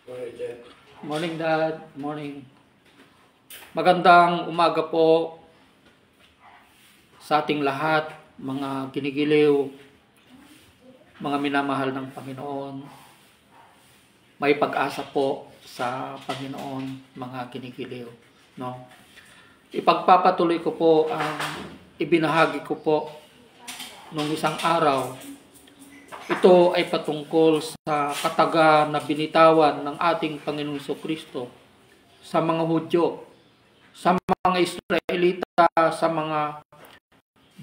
Morning, Dad. Morning. Magandang umaga po sa ating lahat, mga ginigiliw, mga minamahal ng Panginoon. May pag-asa po sa Panginoon, mga ginigiliw. No? Ipagpapatuloy ko po ang ibinahagi ko po nung isang araw. Ito ay patungkol sa kataga na binitawan ng ating Panginoong Jesucristo sa mga Hudyo, sa mga Israelita, sa mga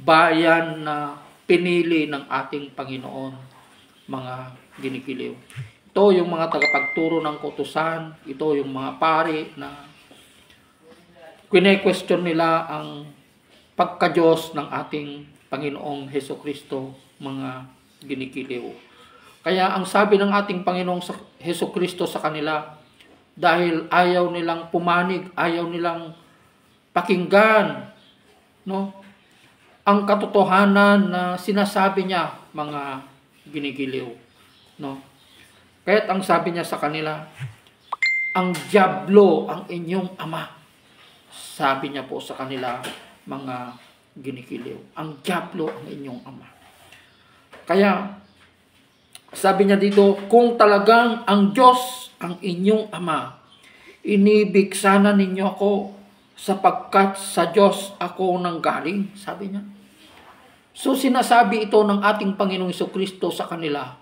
bayan na pinili ng ating Panginoon, mga ginigiliw. Ito yung mga tagapagturo ng kautusan, ito yung mga pari na kine-question nila ang pagka-Diyos ng ating Panginoong Jesucristo, mga ginigiliw. Kaya ang sabi ng ating Panginoong Jesucristo sa kanila, dahil ayaw nilang pumanig, ayaw nilang pakinggan, no, ang katotohanan na sinasabi niya, mga ginigiliw, no. Kaya't ang sabi niya sa kanila, ang dyablo ang inyong ama. Sabi niya po sa kanila, mga ginigiliw, ang dyablo ang inyong ama. Kaya, sabi niya dito, kung talagang ang Diyos ang inyong Ama, inibig sana ninyo ako sapagkat sa Diyos ako nanggaling, sabi niya. So, sinasabi ito ng ating Panginoong Jesucristo sa kanila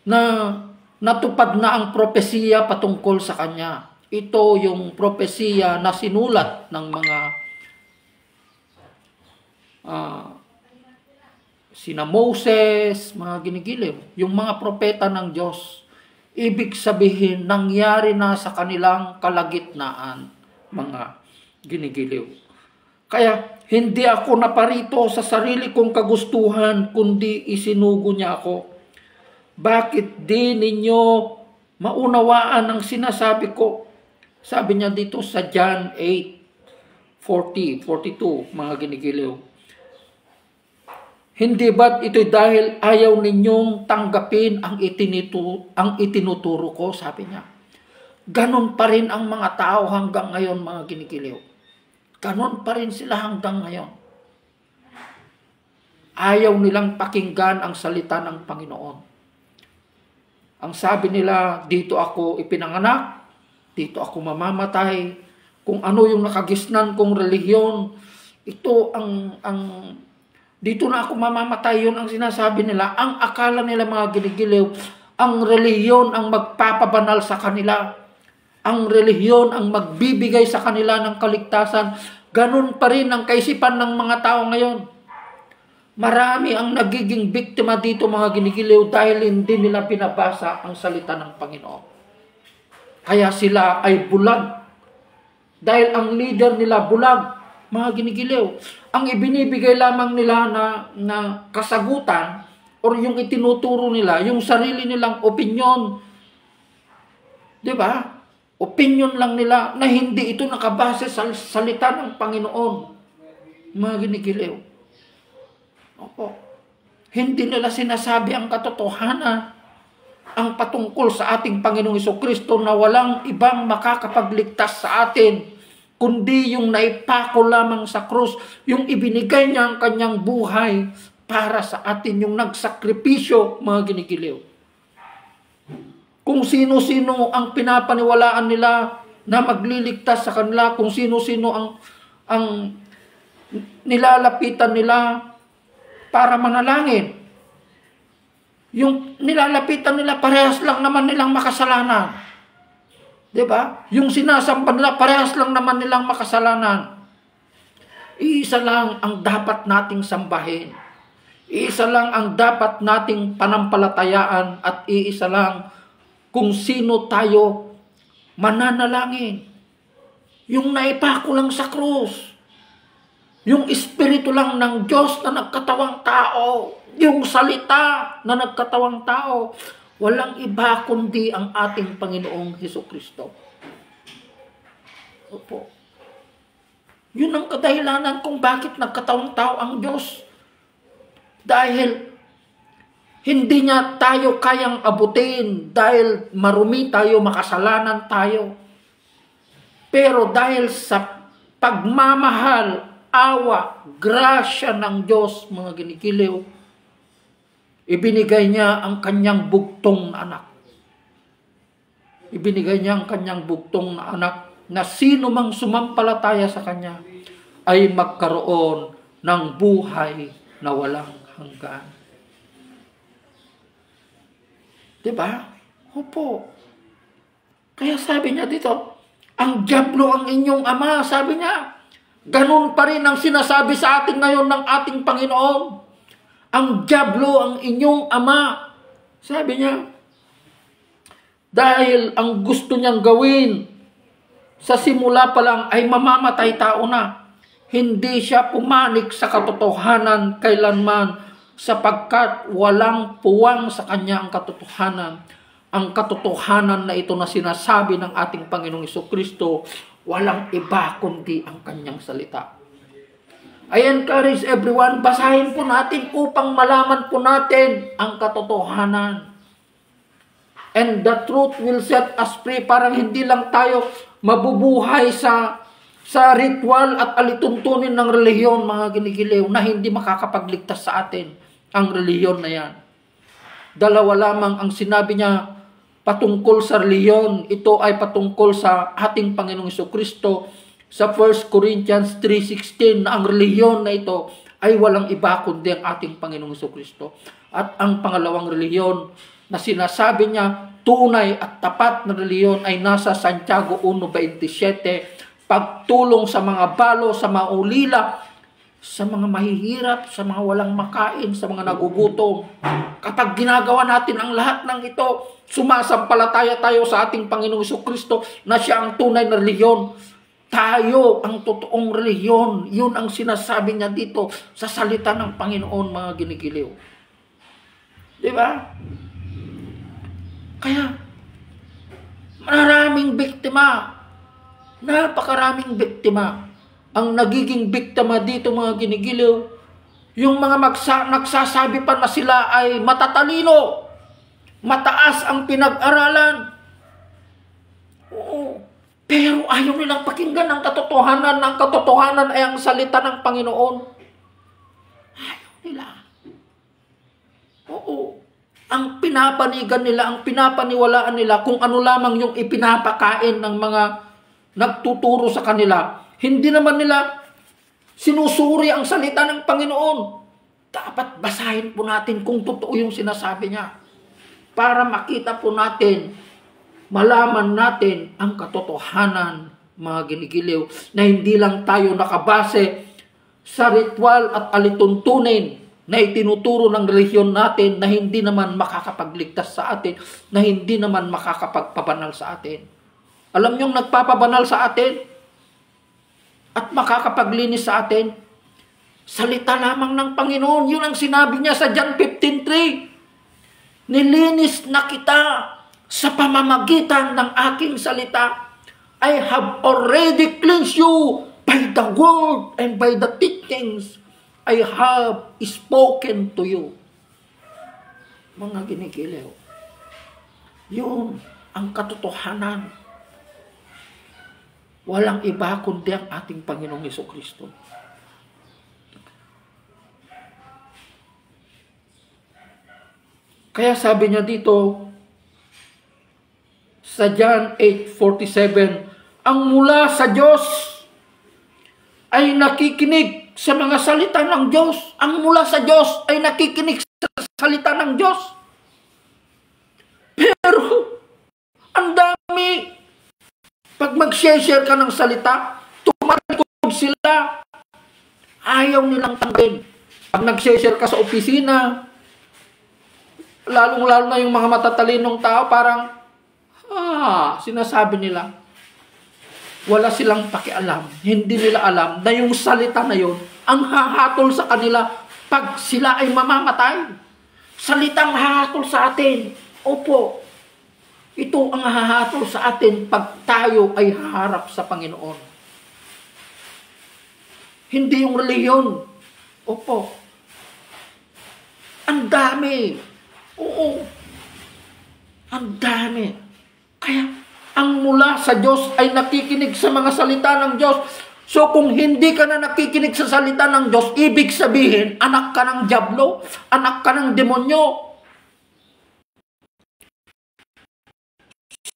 na natupad na ang propesiya patungkol sa Kanya. Ito yung propesiya na sinulat ng mga sina Moses, mga ginigiliw, yung mga propeta ng Diyos. Ibig sabihin, nangyari na sa kanilang kalagitnaan, mga ginigiliw. Kaya, hindi ako naparito sa sarili kong kagustuhan, kundi isinugo niya ako. Bakit di ninyo maunawaan ang sinasabi ko? Sabi niya dito sa John 8:42, mga ginigiliw. Hindi ba't ito'y dahil ayaw ninyong tanggapin ang itinuturo ko, sabi niya. Ganon pa rin ang mga tao hanggang ngayon, mga ginigiliw. Ganon pa rin sila hanggang ngayon. Ayaw nilang pakinggan ang salita ng Panginoon. Ang sabi nila, dito ako ipinanganak, dito ako mamamatay, kung ano yung nakagisnan kong relihiyon, ito dito na ako mamamatay, yun ang sinasabi nila. Ang akala nila, mga ginigiliw, ang relihiyon ang magpapabanal sa kanila. Ang relihiyon ang magbibigay sa kanila ng kaligtasan. Ganun pa rin ang kaisipan ng mga tao ngayon. Marami ang nagiging biktima dito, mga ginigiliw, dahil hindi nila pinabasa ang salita ng Panginoon. Kaya sila ay bulag. Dahil ang leader nila bulag, mga ginigiliw. Ang ibinibigay lamang nila na kasagutan or yung itinuturo nila, yung sarili nilang opinyon. Di ba? Opinyon lang nila na hindi ito nakabase sa salita ng Panginoon. Mga ginigiliw. Opo. Hindi nila sinasabi ang katotohanan, ang patungkol sa ating Panginoong Jesucristo na walang ibang makakapagligtas sa atin kundi yung naipako lamang sa krus, yung ibinigay niya ang kanyang buhay para sa atin, yung nagsakripisyo, mga ginigiliw. Kung sino-sino ang pinapaniwalaan nila na magliligtas sa kanila, kung sino-sino ang nilalapitan nila para manalangin. Yung nilalapitan nila, parehas lang naman nilang makasalanan. Diba? Yung sinasamba nila, parehas lang naman nilang makasalanan. Iisa lang ang dapat nating sambahin. Iisa lang ang dapat nating panampalatayaan at iisa lang kung sino tayo mananalangin. Yung naipako lang sa krus. Yung espiritu lang ng Diyos na nagkatawang tao. Yung salita na nagkatawang tao. Walang iba kundi ang ating Panginoong Jesucristo. Opo. Yun ang kadahilanan kung bakit nagkatawang tao ang Diyos. Dahil Hindi niya tayo kayang abutin dahil marumi tayo, makasalanan tayo. Pero dahil sa pagmamahal, awa, grasya ng Diyos, mga ginigiliw, ibinigay niya ang kanyang bugtong na anak. Ibinigay niya ang kanyang bugtong na anak na sino mang sumampalataya sa kanya ay magkaroon ng buhay na walang hanggan. Diba? Opo. Kaya sabi niya dito, ang dyablo ang inyong ama, sabi niya. Ganun pa rin ang sinasabi sa atin ngayon ng ating Panginoon. Ang dyablo ang inyong ama, sabi niya. Dahil ang gusto niyang gawin sa simula pa lang ay mamamatay tao na. Hindi siya pumanik sa katotohanan kailanman sapagkat walang puwang sa kanya ang katotohanan. Ang katotohanan na ito na sinasabi ng ating Panginoong Jesucristo, walang iba kundi ang kanyang salita. I encourage everyone, basahin po natin upang malaman po natin ang katotohanan. And the truth will set us free. Parang hindi lang tayo mabubuhay sa ritual at alituntunin ng relihiyon, mga ginigiliw, na hindi makakapagligtas sa atin ang relihiyon na yan. Dalawa lamang ang sinabi niya patungkol sa relihiyon. Ito ay patungkol sa ating Panginoong Jesucristo sa 1 Corinthians 3:16 na ang relihiyon na ito ay walang iba kundi ang ating Panginoong Jesucristo. At ang pangalawang relihiyon na sinasabi niya tunay at tapat na relihiyon ay nasa Santiago 1:27, pagtulong sa mga balo, sa mga ulila, sa mga mahihirap, sa mga walang makain, sa mga nagugutom. Kapag ginagawa natin ang lahat ng ito, sumasampalataya tayo sa ating Panginoong Jesucristo na siya ang tunay na relihiyon. Tayo ang totoong relihiyon. Yun ang sinasabi niya dito sa salita ng Panginoon, mga ginigiliw. Di ba? Kaya, maraming biktima. Napakaraming biktima. Ang nagiging biktima dito, mga ginigiliw, yung mga nagsasabi pa na sila ay matatalino, mataas ang pinag-aralan. Oo. Pero ayaw nilang pakinggan ang katotohanan. Ang katotohanan ay ang salita ng Panginoon. Ayaw nila. Oo. Ang pinapanigan nila, ang pinapaniwalaan nila, kung ano lamang yung ipinapakain ng mga nagtuturo sa kanila. Hindi naman nila sinusuri ang salita ng Panginoon. Dapat basahin po natin kung totoo yung sinasabi niya. Para makita po natin, malaman natin ang katotohanan, mga ginigiliw, na hindi lang tayo nakabase sa ritual at alituntunin na itinuturo ng relihiyon natin na hindi naman makakapagligtas sa atin, na hindi naman makakapagpabanal sa atin. Alam niyong nagpapabanal sa atin at makakapaglinis sa atin? Salita lamang ng Panginoon. Yun ang sinabi niya sa John 15:3. Nilinis na kita sa pamamagitan ng aking salita. I have already cleansed you by the word and by the teachings I have spoken to you. Mga ginigiliw, yun ang katotohanan. Walang iba kundi ang ating Panginoong Jesucristo. Kaya sabi niya dito sa John 8:47, ang mula sa Diyos ay nakikinig sa mga salita ng Diyos. Ang mula sa Diyos ay nakikinig sa salita ng Diyos. Pero ang dami, pag mag-share ka ng salita, tumalikod sila. Ayaw nilang tanggapin. Pag nag-share ka sa opisina, lalong-lalo na yung mga matatalinong tao, parang, sinasabi nila, wala silang pakialam. Hindi nila alam na yung salita na yun, ang hahatol sa kanila pag sila ay mamamatay. Salitang hahatol sa atin. Opo. Ito ang hahatol sa atin pag tayo ay haharap sa Panginoon. Hindi yung relihiyon. Opo. Ang dami. Oo, ang dami. Kaya, ang mula sa Diyos ay nakikinig sa mga salita ng Diyos. So, kung hindi ka na nakikinig sa salita ng Diyos, ibig sabihin, anak ka ng dyablo, anak ka ng demonyo.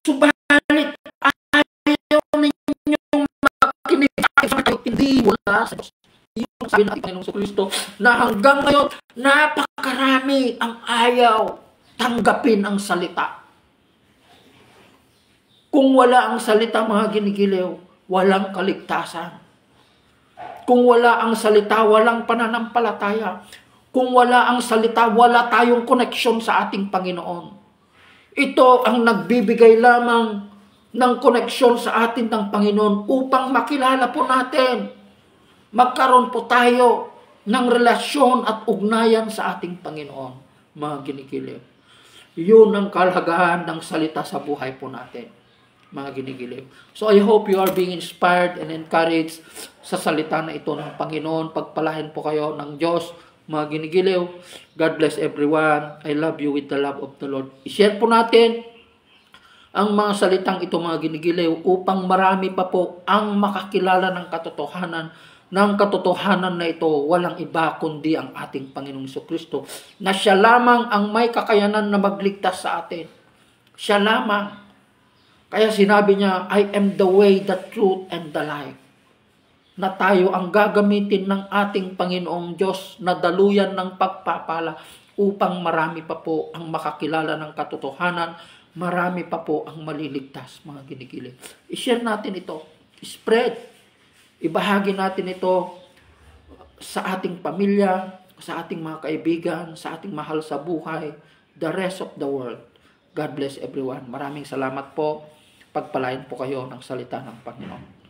Subalit, ayaw ninyong makinig sa hindi wala sa Diyos. Yung sabi ng Panginoong Kristo na hanggang ngayon, napakarami ang ayaw tanggapin ang salita. Kung wala ang salita, mga ginigiliw, walang kaligtasan. Kung wala ang salita, walang pananampalataya. Kung wala ang salita, wala tayong koneksyon sa ating Panginoon. Ito ang nagbibigay lamang ng koneksyon sa atin ng Panginoon upang makilala po natin. Magkaroon po tayo ng relasyon at ugnayan sa ating Panginoon, mga ginigiliw. Yun ang kahalagahan ng salita sa buhay po natin, mga ginigiliw. So I hope you are being inspired and encouraged sa salita na ito ng Panginoon. Pagpalain po kayo ng Diyos, mga ginigiliw. God bless everyone. I love you with the love of the Lord. I-share po natin ang mga salitang ito, mga ginigiliw, upang marami pa po ang makakilala ng katotohanan na ito, walang iba kundi ang ating Panginoong Jesucristo, na siya lamang ang may kakayanan na magligtas sa atin. Siya lamang. Kaya sinabi niya, I am the way, the truth, and the life. Na tayo ang gagamitin ng ating Panginoong Diyos na daluyan ng pagpapala upang marami pa po ang makakilala ng katotohanan, marami pa po ang maliligtas, mga ginigiliw. I-share natin ito. Spread. Ibahagi natin ito sa ating pamilya, sa ating mga kaibigan, sa ating mahal sa buhay, the rest of the world. God bless everyone. Maraming salamat po. Pagpalain po kayo ng salita ng Panginoon.